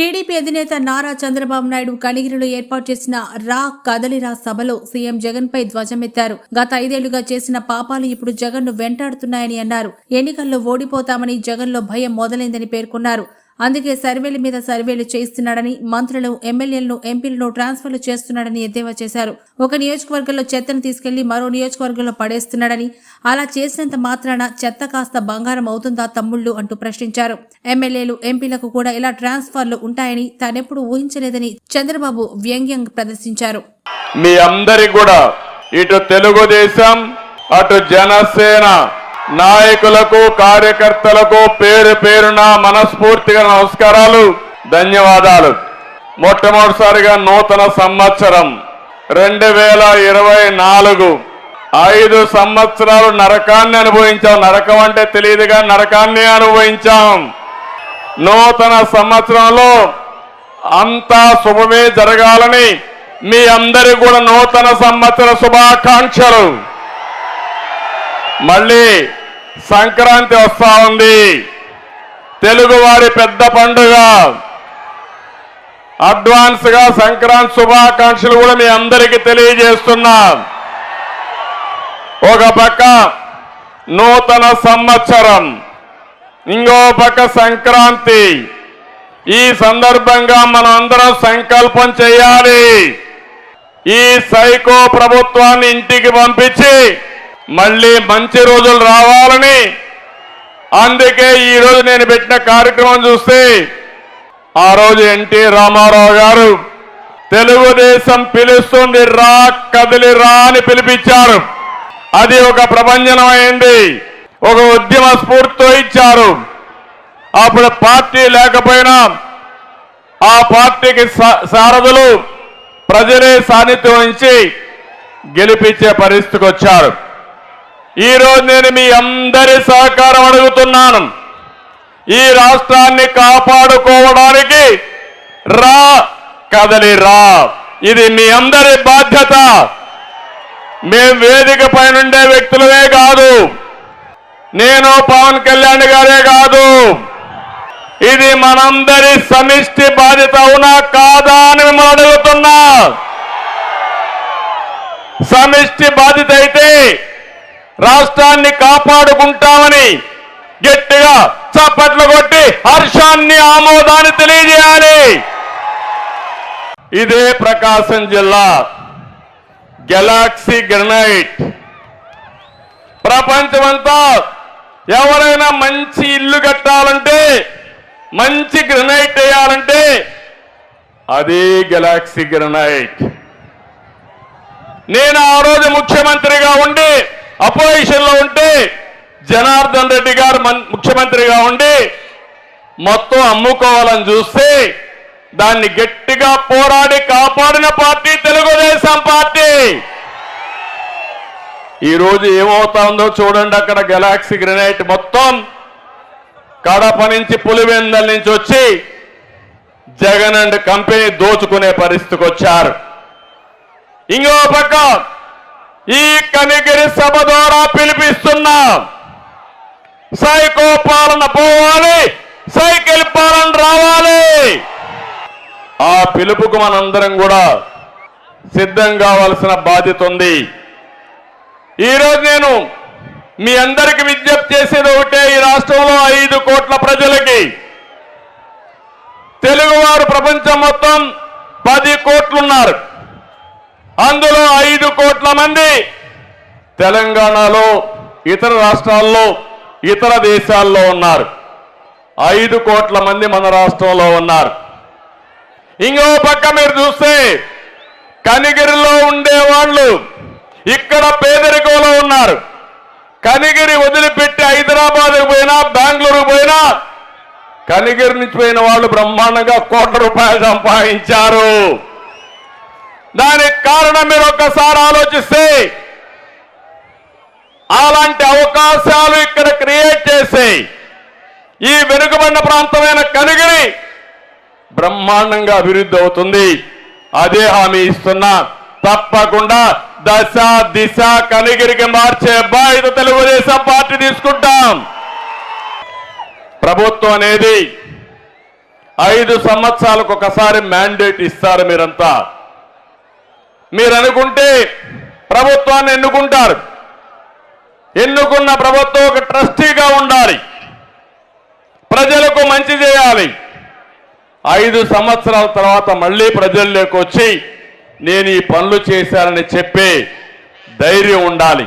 TDP అధినేత నారా చంద్రబాబు నాయుడు కనిగిరిలో ఏర్పాటు చేసిన రా కదలిరా సభలో సీఎం జగన్ పై ధ్వజమెత్తారు. గత 5 ఏళ్లుగా చేసిన పాపాలు ఇప్పుడు జగన్ ను వెంటాడుతున్నాయని అన్నారు. ఎన్నికల్లో ఓడిపోతామని జగన్ లో భయం మొదలైందని పేర్కొన్నారు. అందుకే సర్వేల మీద సర్వేలు చేస్తున్నాడని, మంత్రులు, ఎమ్మెల్యేలను, ఎంపీలను ట్రాన్స్ఫర్లు చేస్తున్నాడని ఎద్దేవా చేశారు. ఒక నియోజకవర్గంలో చెత్తను తీసుకెళ్లి మరో నియోజకవర్గంలో పడేస్తున్నాడని, అలా చేసినంత మాత్రాన చెత్త కాస్త బంగారం అవుతుందా తమ్ముళ్లు అంటూ ప్రశ్నించారు. ఎమ్మెల్యేలు, ఎంపీలకు కూడా ఇలా ట్రాన్స్ఫర్లు ఉంటాయని తానెప్పుడు ఊహించలేదని చంద్రబాబు వ్యంగ్యం ప్రదర్శించారు. మీ అందరికి కూడా ఇటు తెలుగుదేశం అటు జనసేన నాయకులకు కార్యకర్తలకు పేరు పేరున మనస్ఫూర్తిగా నమస్కారాలు, ధన్యవాదాలు. మొట్టమొదటిసారిగా నూతన సంవత్సరం 2024 5 సంవత్సరాలు నరకాన్ని అనుభవించాం. నరకం అంటే తెలియదుగా, నరకాన్ని అనుభవించాం. నూతన సంవత్సరంలో అంతా శుభమే జరగాలని మీ అందరి కూడా నూతన సంవత్సర శుభాకాంక్షలు. మళ్ళీ సంక్రాంతి వస్తా ఉంది, తెలుగువారి పెద్ద పండుగ. అడ్వాన్స్ గా సంక్రాంతి శుభాకాంక్షలు కూడా మీ అందరికీ తెలియజేస్తున్నా. ఒక పక్క నూతన సంవత్సరం, ఇంకో పక్క సంక్రాంతి. ఈ సందర్భంగా మనం అందరం సంకల్పం చేయాలి. ఈ సైకో ప్రభుత్వాన్ని ఇంటికి పంపించి మళ్ళీ మంచి రోజులు రావాలని. అందుకే ఈ రోజు నేను పెట్టిన కార్యక్రమం చూస్తే, ఆ రోజు ఎన్టీ రామారావు గారు తెలుగుదేశం పిలుస్తుంది రా కదిలి రా అని పిలిపించారు. అది ఒక ప్రభంజనం అయింది, ఒక ఉద్యమ స్ఫూర్తితో ఇచ్చారు. అప్పుడు పార్టీ లేకపోయినా ఆ పార్టీకి సారథులు ప్రజలే సాన్నిధ్యం వహించి గెలిపించే పరిస్థితికి వచ్చారు. ఈ రోజు నేను మీ అందరి సహకారం అడుగుతున్నాను. ఈ రాష్ట్రాన్ని కాపాడుకోవడానికి రా కదలి రా, ఇది మీ అందరి బాధ్యత. మేం వేదిక పైనుండే వ్యక్తులమే కాదు, నేను పవన్ కళ్యాణ్ గారే కాదు, ఇది మనందరి సమిష్టి బాధ్యత. అవునా కాదా అని మిమ్మల్ని అడుగుతున్నా. సమిష్టి బాధ్యత అయితే రాష్ట్రాన్ని కాపాడుకుంటామని గట్టిగా చప్పట్లు కొట్టి హర్షాన్ని, ఆమోదాన్ని తెలియజేయాలి. ఇదే ప్రకాశం జిల్లా గెలాక్సీ గ్రనైట్. ప్రపంచమంతా ఎవరైనా మంచి ఇల్లు కట్టాలంటే, మంచి గ్రనైట్ వేయాలంటే అది గెలాక్సీ గ్రనైట్. నేను ఆ రోజు ముఖ్యమంత్రిగా ఉండి అపోజిషన్ లో ఉంటే, జనార్దన్ రెడ్డి గారు ముఖ్యమంత్రిగా ఉండి మొత్తం అమ్ముకోవాలని చూస్తే దాన్ని గట్టిగా పోరాడి కాపాడిన పార్టీ తెలుగుదేశం పార్టీ. ఈ రోజు ఏమవుతుందో చూడండి. అక్కడ గెలాక్సీ గ్రనైట్ మొత్తం కడప నుంచి, పులివెందల నుంచి వచ్చి జగన్ అండ్ కంపెనీ దోచుకునే పరిస్థితికి వచ్చారు. ఇంకో పక్క ఈ కనిగిరి సభ ద్వారా పిలిపిస్తున్నా, సైకో పాలన పోవాలి, సైకిల్ పాలన రావాలి. ఆ పిలుపుకు మనందరం కూడా సిద్ధం కావాల్సిన బాధ్యత ఉంది. ఈరోజు నేను మీ అందరికి విజ్ఞప్తి చేసేది ఒకటే. ఈ రాష్ట్రంలో 5 కోట్ల ప్రజలకి, తెలుగువారు ప్రపంచం మొత్తం 10 కోట్లున్నారు. అందులో 5 కోట్ల మంది తెలంగాణలో, ఇతర రాష్ట్రాల్లో, ఇతర దేశాల్లో ఉన్నారు. 5 కోట్ల మంది మన రాష్ట్రంలో ఉన్నారు. ఇంకో పక్క మీరు చూస్తే కనిగిరిలో ఉండేవాళ్ళు ఇక్కడ పేదరికంలో ఉన్నారు. కనిగిరి వదిలిపెట్టి హైదరాబాద్కు పోయినా, బెంగళూరుకు పోయినా, కనిగిరి నుంచి పోయిన వాళ్ళు బ్రహ్మాండంగా ₹1,00,00,000 సంపాదించారు. దానికి కారణం మీరు ఒక్కసారి ఆలోచిస్తే, అలాంటి అవకాశాలు ఇక్కడ క్రియేట్ చేసి ఈ వెనుకబడిన ప్రాంతమైన కనిగిరి బ్రహ్మాండంగా అభివృద్ధి అవుతుంది. అదే హామీ ఇస్తున్నా. తప్పకుండా దశ దిశ కనిగిరికి మార్చే బాధ్యత తెలుగుదేశం పార్టీ తీసుకుంటాం. ప్రభుత్వం అనేది 5 సంవత్సరాలకు ఒకసారి మ్యాండేట్ ఇస్తారు మీరంతా. మీరు అనుకుంటే ప్రభుత్వాన్ని ఎన్నుకుంటారు. ఎన్నుకున్న ప్రభుత్వం ఒక ట్రస్టీగా ఉండాలి, ప్రజలకు మంచి చేయాలి. 5 సంవత్సరాల తర్వాత మళ్ళీ ప్రజల్లోకి వచ్చి నేను ఈ పనులు చేశానని చెప్పే ధైర్యం ఉండాలి.